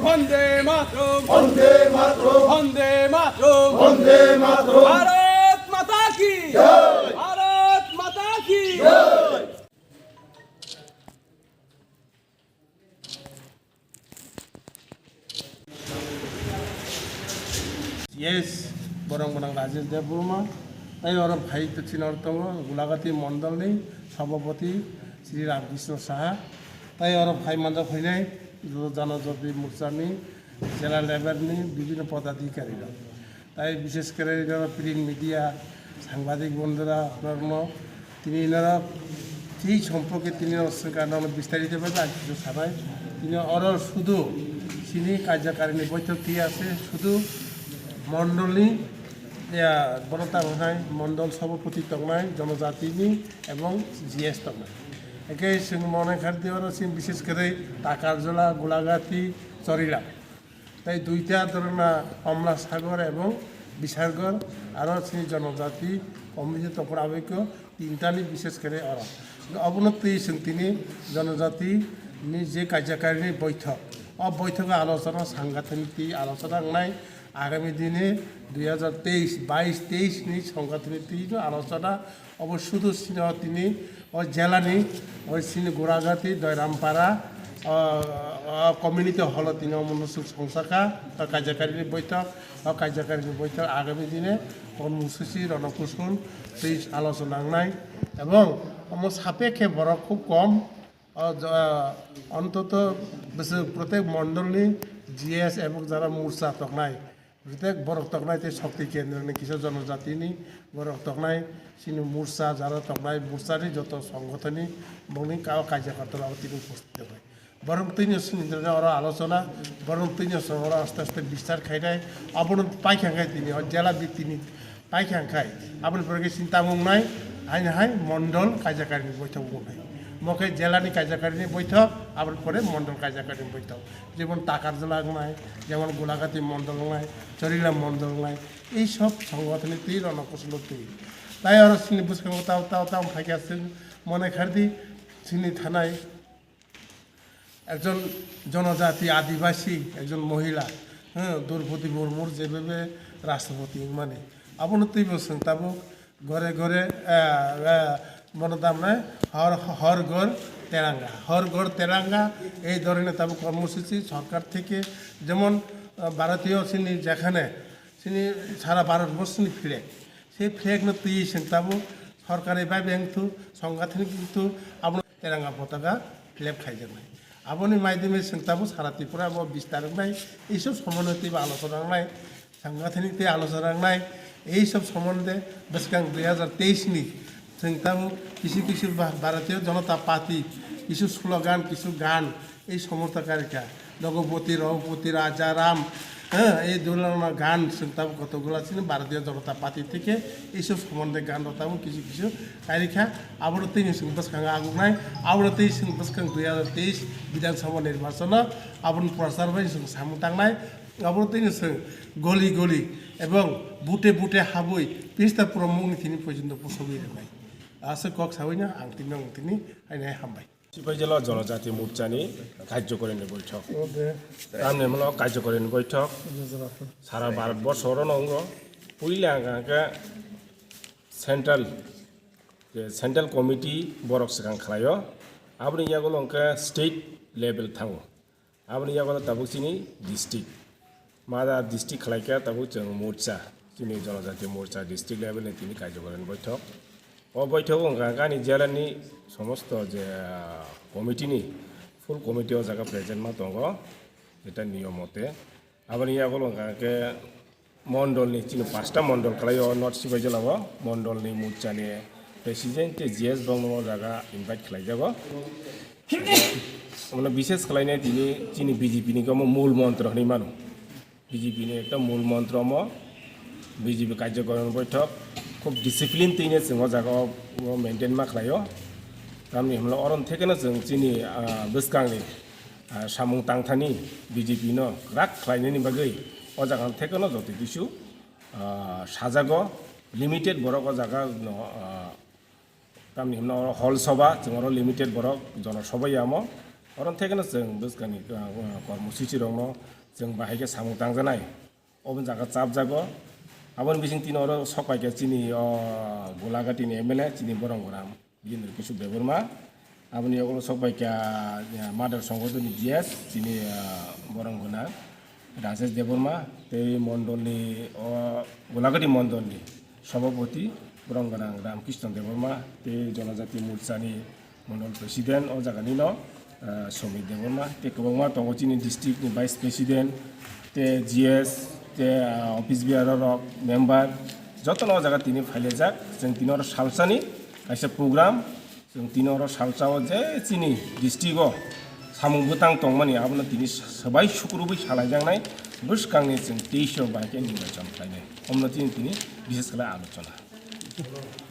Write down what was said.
বন্দে মাতরম বন্দে মাতরম বন্দে মাতরম বন্দে মাতরম ভারত মাতা কি জয় ভারত মাতা কি জয় Yes, borang-borang Rajesh Devruma, তাই ওরা ভাই তো চিনর্তম গোলাঘাটি মন্ডল নেই সভাপতি শ্রী রামকৃষ্ণ সাহা তাই ওরা ভাই মাঝে হইনাই জনজাতি মোর্চা নেই জেলা লেভেল নেই বিভিন্ন পদাধিকারীরা তাই বিশেষ করে প্রিন্ট মিডিয়া সাংবাদিক বন্ধুরা আপনার তিনি এনারা সেই সম্পর্কে তিনি কারণ বিস্তারিতভাবে আজ কিছু সানায় তিনি ওরা শুধু তিনি কার্যকারিণী বৈঠক দিয়ে আছে শুধু মণ্ডলী বনতা ভাষায় মণ্ডল সভাপতি তংনায় জনজাতিনি এবং জিএস তংনায় একে মনে খাদ্য বিশেষ করে টাকারজলা গোলাঘাটি চরিলা তাই দুইটা ধরনা কমলা সাগর এবং বিশালগড় আরও সেই জনজাতি কমিটি তখন আবেগ তিনটানি বিশেষ করে ওরা অবনতি তিনি জনজাতি যে কার্যকারিণী বৈঠক বৈঠকে আলোচনা সাংগঠনিক আলোচনা নাই আগামী দিনে 2023 নি সংগঠনিক আলোচনা অবশ্য তিনি ওই জেলানি ওই গোড়াঘাটি দয়রামপাড়া কমিউনিটি হল তিনি মনুষ্য সংসাকা কার্যকারিণী বৈঠক কার্যকারিণী বৈঠক আগামী দিনে কর্মসূচি রণকৌশল সেই আলোচনা নাই এবং আমার সাপেক্ষে বড় খুব কম অন্তত প্রত্যেক মণ্ডলী জিএস এবং যারা মোর্চা তকনাই প্রত্যেক বরক তকনাই শক্তি কেন্দ্র কিছু জনজাতি নি বরক তকনাই সিনি মোর্চা যারা তকনাই মোর্চারই যত সংগঠনী বনি কাও কার্যকর্তারা তিনি উপস্থিত হয় বরং তিনি ওরা আলোচনা বরং তিনি ওরা আস্তে আস্তে বিস্তার খাইনায় আবার পাইখাঙ্খায় তিনি জেলা তিনি পাইখাঙ্খায় আপনি পরে চিন্তা নাই হাই হাই মণ্ডল কার্যকারিণী বৈঠক নাই মকে জেলানি কার্যকারিণী বৈঠক আবার পরে মণ্ডল কার্যকারিণী বৈঠক যেমন টাকার জেলা নাই যেমন গোলাঘাটি মণ্ডল নাই চরিলাম মণ্ডল নাই এইসব সংগঠনীতি রণকৌশল তৈরি তাই আর চিনি বুঝে তাও থাকে আসছেন মনে খার্দি চিনি থানায় একজন জনজাতি আদিবাসী একজন মহিলা দ্রৌপদী মুর্মুর যেভাবে রাষ্ট্রপতি মানে আপনার তুই বলছেন তাবো ঘরে ঘরে বনতাম নয় হর ঘর তেরাঙ্গা এই ধরনের তাবো কর্মসূচি সরকার থেকে যেমন ভারতীয় চিনি যেখানে চিনি সারা ভারতবর্ষ ফ্ল্যাগ সেই ফ্ল্যাগ না তুই তাবো সরকারি ভাবে কিন্তু সংগঠনিক কিন্তু আপনার তেরাঙ্গা পতাকা ফ্ল্যাগ খাই যাবে আপনি মাধ্যমে চিন্তাবো সারা ত্রিপুরা বিস্তার নাই এইসব সমন্বয় বা আলোচনা নাই সাংগঠনিক আলোচনা নাই এইসব সম্বন্ধে বেশকাং 2023 নি চিন্তাবো কিছু ভারতীয় জনতা পার্টি কিছু স্লোগান কিছু গান এই সমর্থকারিকা রঘুপতি রাজা রাম এই ধরনের গান চিন্তাবো কতগুলো ছিল ভারতীয় জনতা পার্টি থেকে এইসব সম্বন্ধে গান রতাবো কিছু তারিখা আবার তিনি বেশকাং আগুনাই আবার বেশকাং 2023 বিধানসভা নির্বাচন আবার প্রচার হয়ে সামু টাংনাই আবার তিনি গলি গলি এবং বুটে বুটে হাবই পিস্তা পুরো মুখনি তিনি পর্যন্ত পৌঁছবি নাই আছে কক সাবইনা আং তিনি আইনাই হামবাই সেপাইজালা জনজাতি মোর্চানি কার্যকরিণী বৈঠক তামনেমূল কার্যকরিণী বৈঠক সারা ভারতবর্ষর নঙ্গ পইলা আঙ্কা সেন্ট্রাল কমিটি বরক সিগাं খালাयो আপনি ইয়াগুলো অঙ্কা স্টেট লেভেল থাঙो আপনি ইয়াগুলো তাবুক চিনি ডিস্ট্রিক্ট মাদা ডিস্ট্রিক্ট খালাইকা তাবুক जों मोर्चा जोंनि जनजाति मोर्चा डिस्ट्रिक्ट लेभेलनि তিনি কার্যকরিণী বৈঠক বৈঠক গানি জেলাनि সমস্ত যে কমিটিনি ফুল কমিটিও জায়গা প্রেজেন্ট মা দङ এটা নিয়ম মতে আবার ইয়াগুলো গাকে মণ্ডলনি চিনি 5টা মণ্ডল খালাयो নর্থ সেপাইজালাও মণ্ডলনি মোর্চানি প্রেসিডেন্ট জিএস দङ জায়গা ইনভাইট খালাইजाबो মানে বিশেষ খালাইনাय তিনি চিনি বিজেপিনি গম মূল মন্ত্র হনি মানো বিজেপিনি একটা মূল মন্ত্র বিজেপি কার্যকরণ বৈঠক খুব ডিসিপ্লিন তিনে जों জায়গা মেইনটেইন मा खालायो गामनि हमला अरन थेकेनो जों चिनि बेसकांनि सामुं तांथानि बिजेपि नो राग खालायनायनि बागै अ जागा थेकेनो जति किछु साजागो लिमिटेड बरक जागा गामनि हमला हल सभा जों लिमिटेड बरक जनसभायामो अरन थेकेनो जों बेसकांनि कर्मसूचि दङ जों बाहायके सामु तांजानाय अबन जागा चाप जागो आबन बिसिं तिन अरो सकायके चिनि गोलाघाटिनि एमएलए चिनि बरंगराम बिदिनो किसु बेबरमा आबनि अगलो सकायके मादार संगठननि जिएस चिनि बरंगना राजेश देबरमा ते मण्डलनि गोलाघाटि मण्डलनि सभापति बरंगना रामकृष्ण देबरमा ते जनजाति मोर्चानि मण्डल प्रेसिडेन्ट अ जागानि न समित देबरमा ते गोबांमा दङ चिनि डिस्ट्रिक्टनि भाइस प्रेसिडेन्ट ते जिएस ते अफिस बिआर मेम्बार जतन जागा तिनि फाइले जाक जों तिनर सालसानि खायसे प्रग्राम जों तिनर सालसाव जे चिनि डिस्ट्रिक्टआव सामु बुतां तंमानि आबनो तिनि सबाय सुकुरुबै सालायजांनाय बुसकांनि जों 23 बाहायके निर्वाचन खालायनाय हमनो तिनि बिसेस खालाय आलोचना